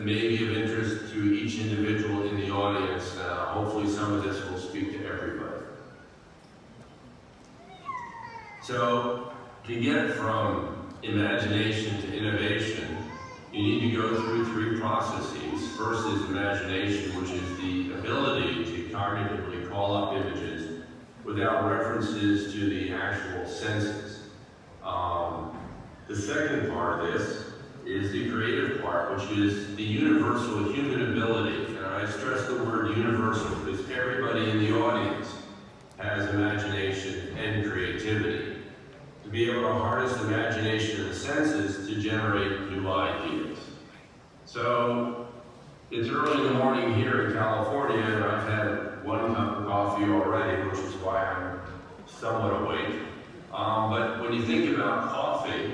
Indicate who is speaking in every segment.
Speaker 1: may be of interest to each individual in the audience. Hopefully some of this will speak to everybody. So, to get from imagination to innovation, you need to go through three processes. First is imagination, which is the ability to cognitively call up images without references to the actual senses. The second part of this is the creative part, which is the universal human ability. And I stress the word universal because everybody in the audience has imagination and creativity. To be able to harness imagination and the senses to generate new ideas. So, it's early in the morning here in California, and I've had one cup of coffee already, which is why I'm somewhat awake. But when you think about coffee,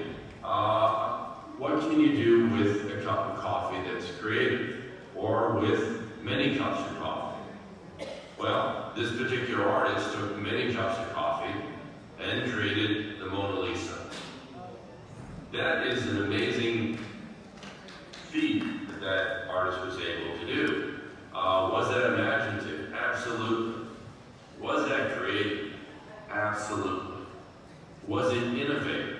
Speaker 1: what can you do with a cup of coffee that's creative, or with many cups of coffee? Well, this particular artist took many cups of coffee and created the Mona Lisa. That is an amazing feat that artist was able to do. Was that imaginative? Absolutely. Was that creative? Absolutely. Was it innovative?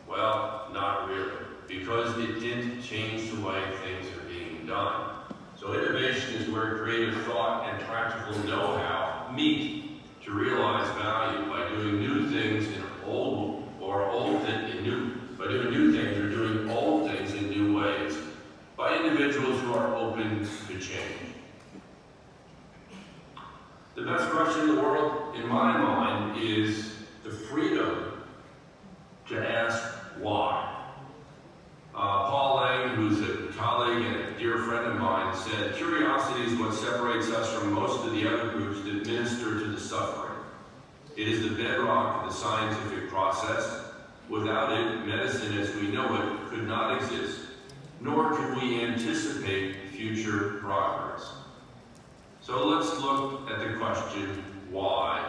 Speaker 1: Well, not really, because it didn't change the way things are being done. So innovation is where creative thought and practical know-how meet to realize value by doing new things by doing new things or doing old things in new ways by individuals who are open to change. The best question in the world, in my mind, is the freedom to ask why. Paul Lang, who's a colleague and a dear friend of mine, said, "Curiosity is what separates us from most of the other groups that minister to the suffering. It is the bedrock of the scientific process. Without it, medicine as we know it could not exist, nor could we anticipate future progress." So let's look at the question, why?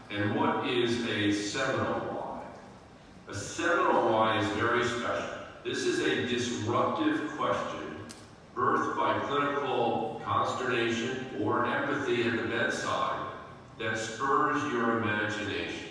Speaker 1: And what is a seminal why? A seminal why is very special. This is a disruptive question, birthed by clinical consternation or empathy at the bedside that spurs your imagination.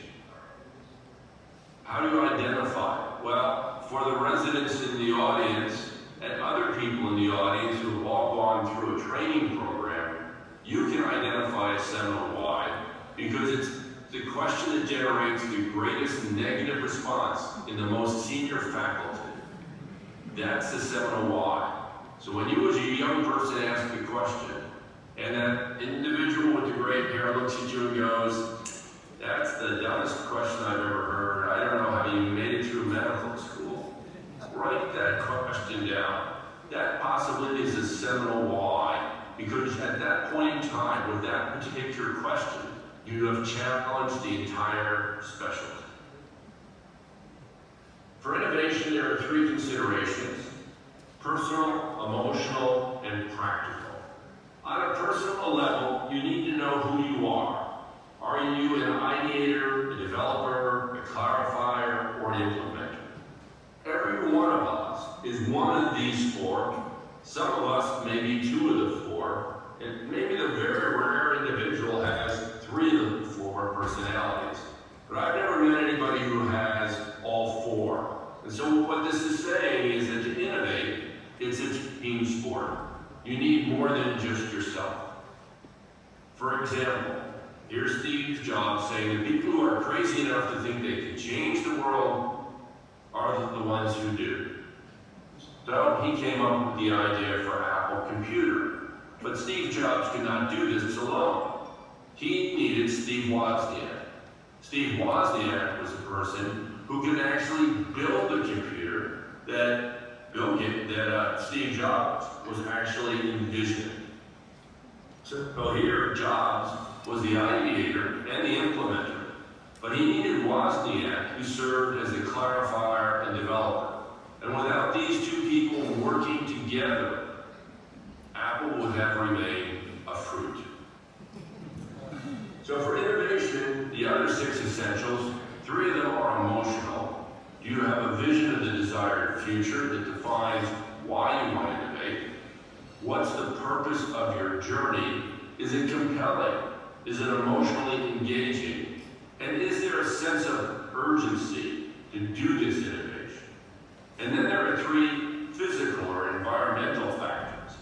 Speaker 1: How do you identify it? Well, for the residents in the audience and other people in the audience who have all gone through a training program, you can identify a seminal why because it's the question that generates the greatest negative response in the most senior faculty. That's the seminal why. So when you as a young person ask a question, and that individual with the gray hair looks at you and goes, "That's the dumbest question I've ever heard. I don't know how you made it through medical school." Write that question down. That possibly is a seminal why, because at that point in time, with that particular question, you have challenged the entire specialty. For innovation, there are three considerations: personal, emotional, and practical. On a personal level, you need to know who you are. Are you an ideator, a developer, a clarifier, or an implementer? Every one of us is one of these four. Some of us may be two of the four, and maybe the very rare individual has three of the four personalities. But I've never met anybody who has all four. And so what this is saying is that to innovate, it's a team sport. You need more than just yourself. For example, here's Steve Jobs saying that people who are crazy enough to think they can change the world are the ones who do. So he came up with the idea for Apple Computer. But Steve Jobs could not do this alone. He needed Steve Wozniak. Steve Wozniak was a person who could actually build a computer that Steve Jobs was actually envisioning. So here, Jobs was the ideator and the implementer, but he needed Wozniak, who served as a clarifier and developer. And without these two people working together, Apple would have remained a fruit. So for innovation, the other six essentials, three of them are emotional. Do you have a vision of the desired future that defines why you want to innovate? What's the purpose of your journey? Is it compelling? Is it emotionally engaging? And is there a sense of urgency to do this innovation? And then there are 3 physical or environmental factors.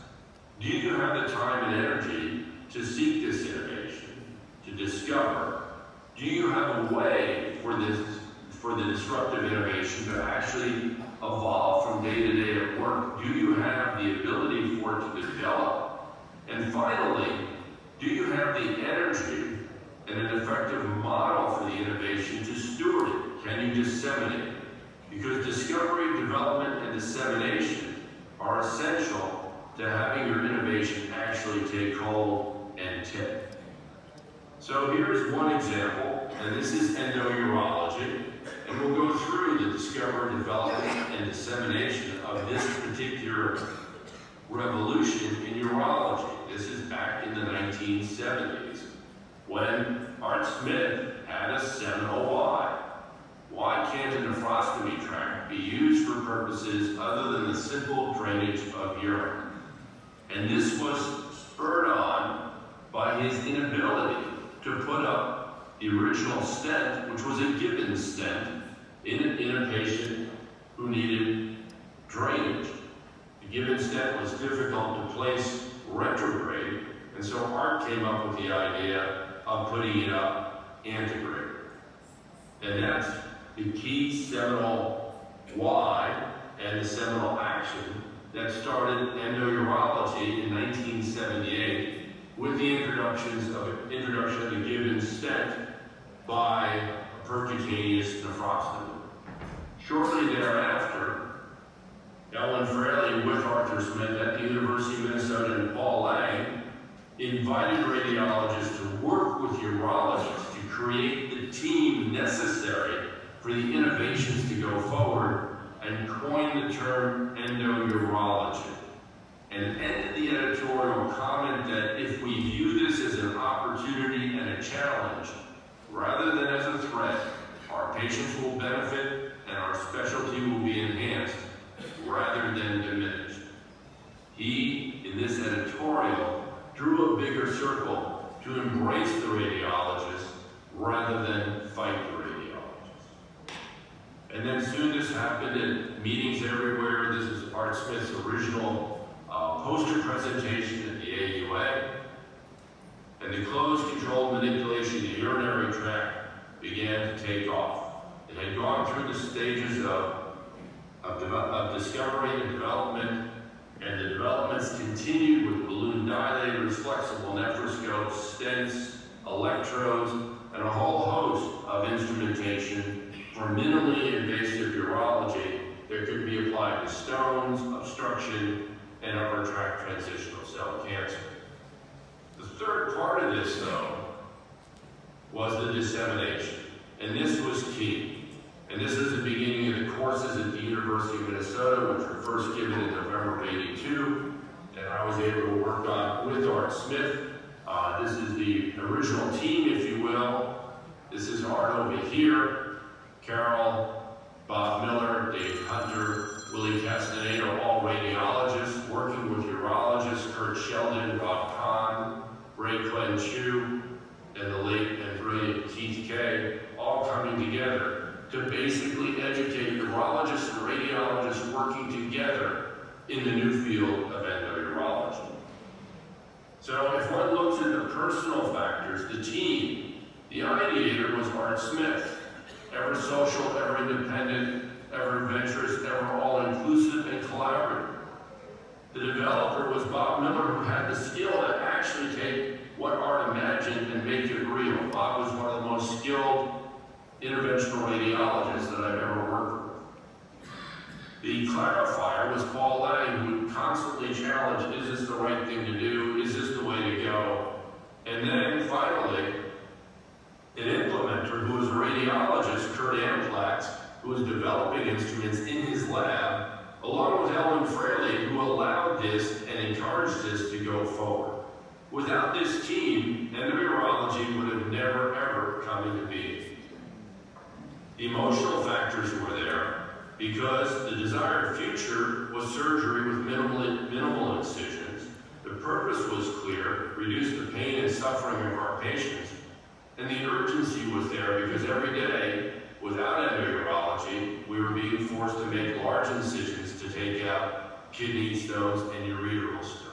Speaker 1: Do you have the time and energy to seek this innovation, to discover? Do you have a way for the disruptive innovation to actually evolve from day to day at work? Do you have the ability for it to develop? And finally, do you have the energy and an effective model for the innovation to steward it? Can you disseminate it? Because discovery, development, and dissemination are essential to having your innovation actually take hold and tip. So here's one example, and this is endourology, and we'll go through the discovery, development, and dissemination of this particular revolution in urology. This is back in the 1970s, when Art Smith had a seminal why. Why can't a nephrostomy tract be used for purposes other than the simple drainage of urine? And this was spurred on by his inability to put up the original stent, which was a given stent, in a patient who needed drainage. The given stent was difficult to place retrograde, and so Art came up with the idea of putting it up antegrade. And that's the key seminal why and the seminal action that started endourology in 1978 with the introduction of the given stent by percutaneous nephrostomy. Shortly thereafter, Ellen Fraley with Arthur Smith at the University of Minnesota and Paul Lang invited radiologists to work with urologists to create the team necessary for the innovations to go forward and coined the term endourology. And ended the editorial comment that if we view this as an opportunity and a challenge, rather than as a threat, our patients will benefit and our specialty will be enhanced rather than diminished. He, in this editorial, drew a bigger circle to embrace the radiologist rather than fight the radiologist. And then soon this happened at meetings everywhere. This is Art Smith's original poster presentation at the AUA. And the closed-controlled manipulation of the urinary tract began to take off. It had gone through the stages of discovery and development, and the developments continued with balloon dilators, flexible nephroscopes, stents, electrodes, and a whole host of instrumentation for minimally invasive urology that could be applied to stones, obstruction, and upper tract transitional cell cancer. The third part of this, though, was the dissemination, and this was key. And this is the beginning of the courses at the University of Minnesota, which were first given in November of '82, and I was able to work on with Art Smith. This is the original team, if you will. This is Art over here, Carol, Bob Miller, Dave Hunter, Willie Castaneda, all radiologists working with urologists, Kurt Sheldon, Rob Kahn, Ray Clem Chu, and the late and brilliant Keith Kay, all coming together to basically educate urologists and radiologists working together in the new field of endourology. So if one looks at the personal factors, the team, the ideator was Art Smith, ever social, ever independent, ever adventurous, ever all-inclusive and collaborative. The developer was Bob Miller, who had the skill to actually take what Art imagined and make it real. Bob was one of the most skilled interventional radiologists that I've ever worked with. The clarifier was Paul Lang, who constantly challenged, is this the right thing to do? Is this the way to go? And then finally, an implementer who was a radiologist, Kurt Amplatz, who was developing instruments in his lab, along with Ellen Fraley, who allowed this and encouraged this to go forward. Without this team, endourology would have never, ever come into being. The emotional factors were there because the desired future was surgery with minimal incisions, reduce the pain and suffering of our patients. And the urgency was there because every day, without endourology, we were being forced to make large incisions to take out kidney stones and ureteral stones.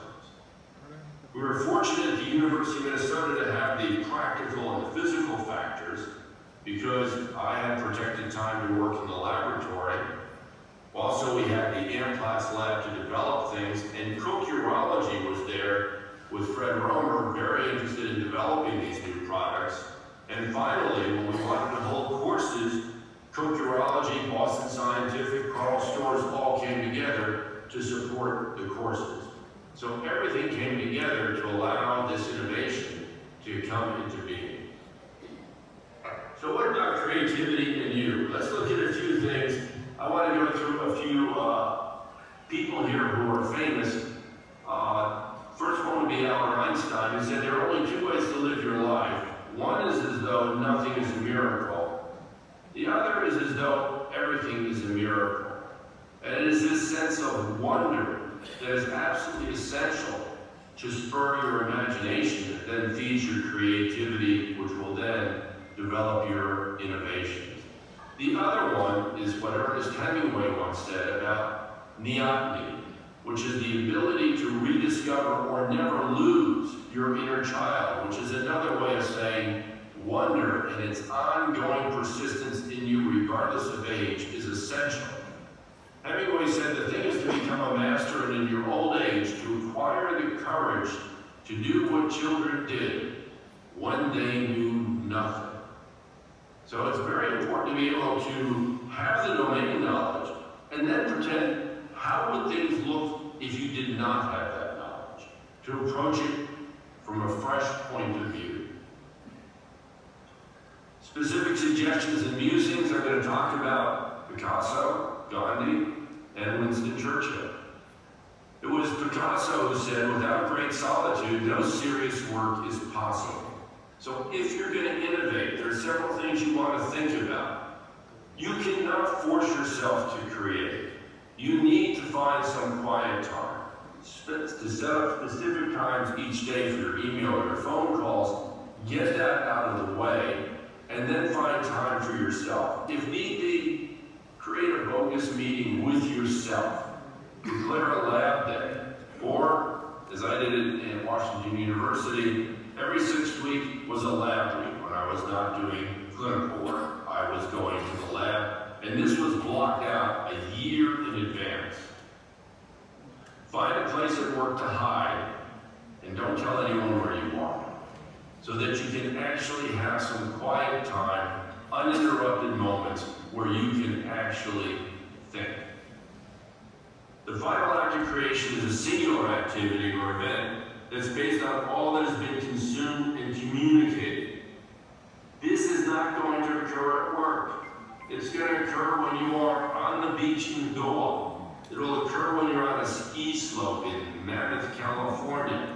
Speaker 1: We were fortunate at the University of Minnesota to have the practical and the physical factors because I had protected time to work in the laboratory. Also, we had the Amplas lab to develop things, and Cook Urology was there with Fred Romer, very interested in developing these new products. And finally, when we wanted to hold courses, Cook Urology, Boston Scientific, Karl Storz all came together to support the courses. So everything came together to allow this innovation to come into being. So what about creativity in you? Let's look at a few things. I want to go through a few people here who are famous. First one would be Albert Einstein, who said there are only two ways to live your life. One is as though nothing is a miracle. The other is as though everything is a miracle. And it is this sense of wonder that is absolutely essential to spur your imagination that then feeds your creativity, which will then develop your innovations. The other one is what Ernest Hemingway once said about neoteny, which is the ability to rediscover or never lose your inner child, which is another way of saying wonder and its ongoing persistence in you regardless of age is essential. Hemingway said the thing is to become a master and in your old age to acquire the courage to do what children did when they knew nothing. So it's very important to be able to have the domain knowledge and then pretend how would things look if you did not have that knowledge, to approach it from a fresh point of view. Specific suggestions and musings I'm going to talk about Picasso, Gandhi, and Winston Churchill. It was Picasso who said, without great solitude, no serious work is possible. So if you're going to innovate, there are several things you want to think about. You cannot force yourself to create. You need to find some quiet time. To set up specific times each day for your email or your phone calls, get that out of the way, and then find time for yourself. If need be, create a bogus meeting with yourself. Declare a lab day. Or, as I did it in Washington University, every 6th week was a lab week. When I was not doing clinical work, I was going to the lab, and this was blocked out a year in advance. Find a place at work to hide, and don't tell anyone where you are, so that you can actually have some quiet time, uninterrupted moments where you can actually think. The final act of creation is a singular activity or event that's based on all that has been consumed and communicated. This is not going to occur at work. It's going to occur when you are on the beach in Goa. It'll occur when you're on a ski slope in Mammoth, California.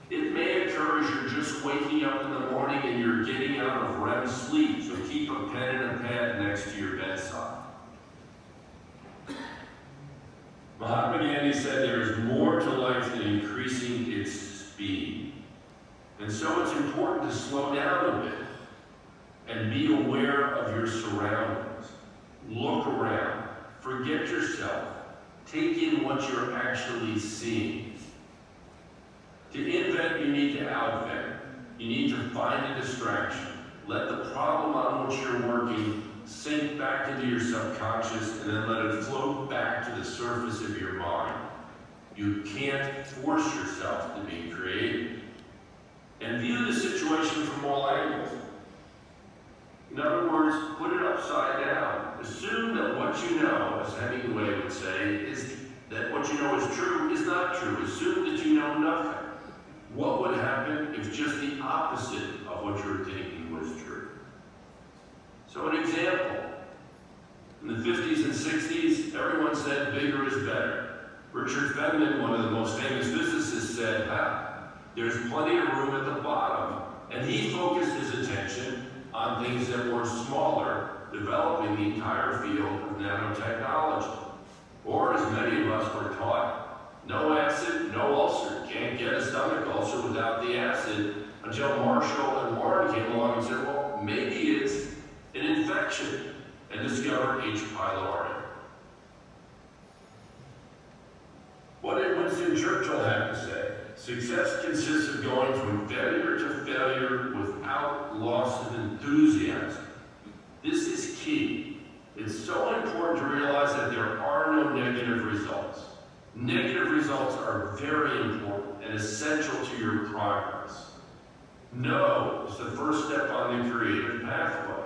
Speaker 1: It may occur as you're just waking up in the morning and you're getting out of REM sleep, so keep a pen and a pad next to your bedside. Mahatma Gandhi said there is more to life than increasing its speed. And so it's important to slow down a bit and be aware of your surroundings. Look around. Forget yourself. Take in what you're actually seeing. To invent, you need to outvent. You need to find a distraction. Let the problem on which you're working sink back into your subconscious and then let it float back to the surface of your mind. You can't force yourself to be creative. And view the situation from all angles. In other words, put it upside down. Assume that what you know, as Hemingway would say, is that what you know is true is not true. Assume that you know nothing. What would happen if just the opposite of what you're thinking was true? So an example. In the 50s and 60s, everyone said bigger is better. Richard Feynman, one of the most famous physicists, said, there's plenty of room at the bottom. And he focused his attention on things that were smaller, developing the entire field of nanotechnology. Or, as many of us were taught, No acid, no ulcer. Can't get a stomach ulcer without the acid, until Marshall and Warren came along and said, well, maybe it's an infection, and discovered H. pylori. What did Winston Churchill have to say? Success consists of going from failure to failure without loss of enthusiasm. This is key. It's so important to realize that there are no negative results. Negative results are very important and essential to your progress. No is the first step on the creative pathway.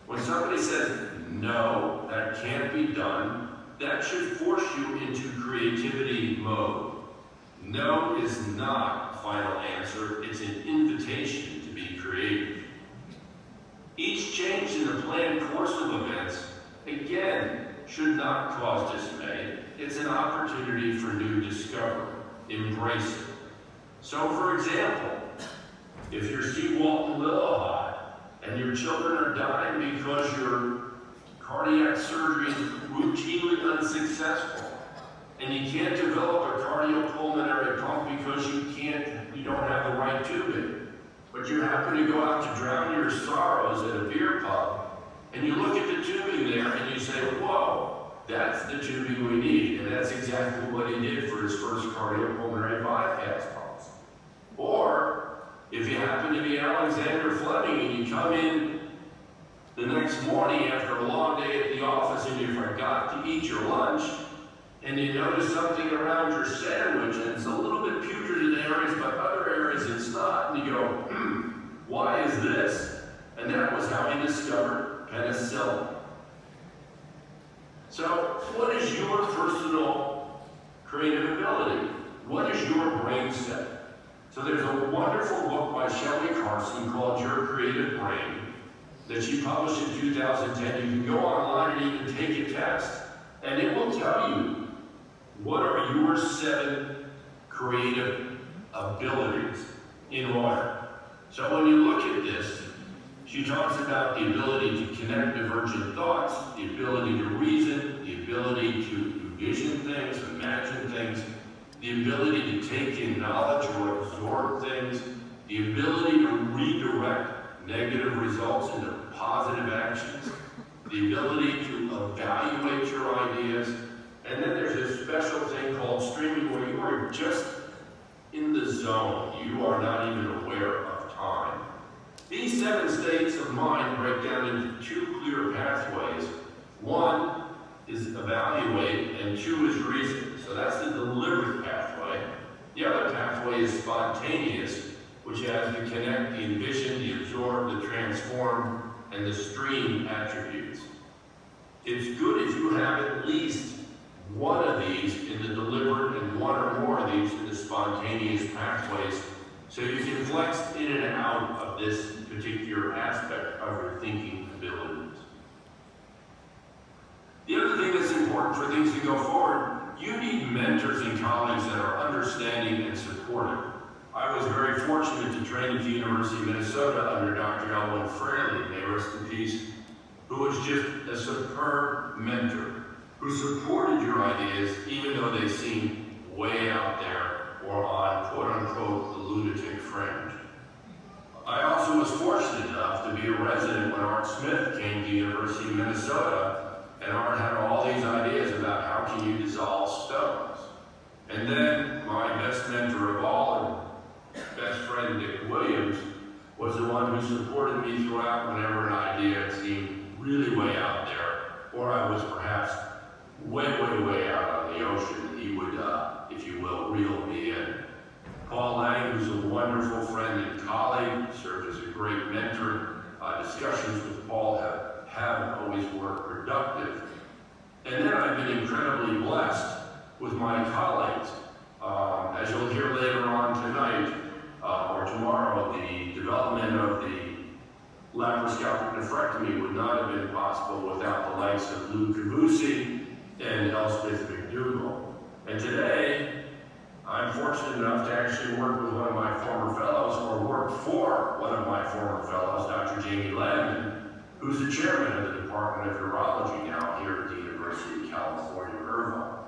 Speaker 1: When somebody says, no, that can't be done, that should force you into creativity mode. No is not a final answer, it's an invitation to be creative. Each change in the planned course of events, again, should not cause dismay. It's an opportunity for new discovery. Embrace it. So, for example, if you're Steve Walton Lillehad and your children are dying because your cardiac surgery is routinely unsuccessful, and you can't develop a cardiopulmonary pump because you don't have the right tubing, but you happen to go out to drown your sorrows at a beer pub, and you look at the tubing there and you say, whoa, that's the tubing we need, and that's exactly what he did for his first cardiopulmonary bypass pumps. Or, if you happen to be Alexander Fleming and you come in the next morning after a long day at the office and you forgot to eat your lunch, and you notice something around your sandwich and it's a little bit putrid in areas, but other areas it's not, and you go, why is this? And that was how he discovered penicillin. So, what is your personal creative ability? What is your brain set? So there's a wonderful book by Shelley Carson called Your Creative Brain that she published in 2010. You can go online and even take a test, and it will tell you what are your 7 creative abilities in order. So when you look at this, she talks about the ability to connect divergent thoughts, the ability to reason, the ability to envision things, imagine things, the ability to take in knowledge or absorb things, the ability to redirect negative results into positive actions, the ability to evaluate your ideas, and then there's a special thing called streaming where you are just in the zone. You are not even aware of time. These 7 states of mind break down into 2 clear pathways. 1 is evaluate, and 2 is reason. So that's the deliberate pathway. The other pathway is spontaneous, which has the connect, the envision, the absorb, the transform, and the stream attributes. It's good if you have at least one of these in the deliberate and one or more of these in the spontaneous pathways, so you can flex in and out of this particular aspect of your thinking abilities. The other thing that's important for things to go forward, you need mentors and colleagues that are understanding and supportive. I was very fortunate to train at the University of Minnesota under Dr. Elwyn Fraley, may rest in peace, who was just a superb mentor, who supported your ideas even though they seemed way out there or on quote-unquote the lunatic fringe. I also was fortunate enough to be a resident when Art Smith came to the University of Minnesota, and Art had all these ideas about how can you dissolve stones. And then my best mentor of all, and best friend Dick Williams, was the one who supported me throughout whenever an idea seemed really way out there, or I was perhaps way out on the ocean. He would, if you will, reel me in. Paul Lang, who's a wonderful friend and colleague, served as a great mentor. Discussions with Paul haven't always worked productive. And then I've been incredibly blessed with my colleagues. As you'll hear later on tonight or tomorrow, the development of the laparoscopic nephrectomy would not have been possible without the likes of Lou Cavusi and Elspeth McDougall. And today, I'm fortunate enough to actually work with one of my former fellows, or work for one of my former fellows, Dr. Jamie Landman, who's the chairman of the Department of Urology now here at the University of California, Irvine.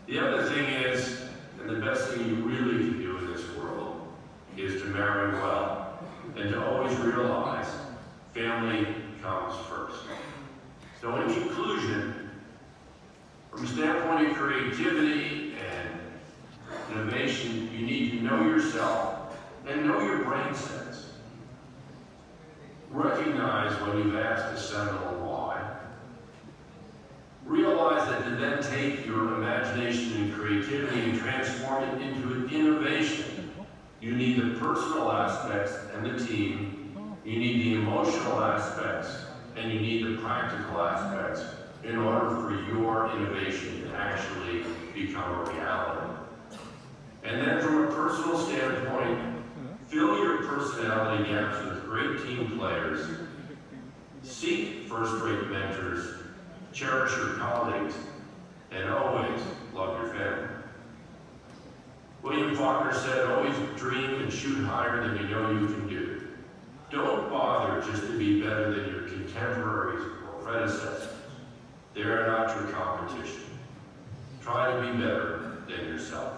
Speaker 1: The other thing is, and the best thing you really can do in this world, is to marry well and to always realize family comes first. So in conclusion, from a standpoint of creativity and innovation, you need to know yourself and know your brain sense. Recognize when you've asked a seminal why. Realize that to then take your imagination and creativity and transform it into an innovation, you need the personal aspects and the team, you need the emotional aspects, and you need the practical aspects in order for your innovation to actually become a reality. And then from a personal standpoint, fill your personality gaps with great team players, seek first-rate mentors, cherish your colleagues, and always love your family. William Faulkner said, always dream and shoot higher than you know you can do. Don't bother just to be better than your contemporaries or predecessors. They are not your competition. Try to be better than yourself.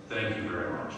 Speaker 1: Thank you very much.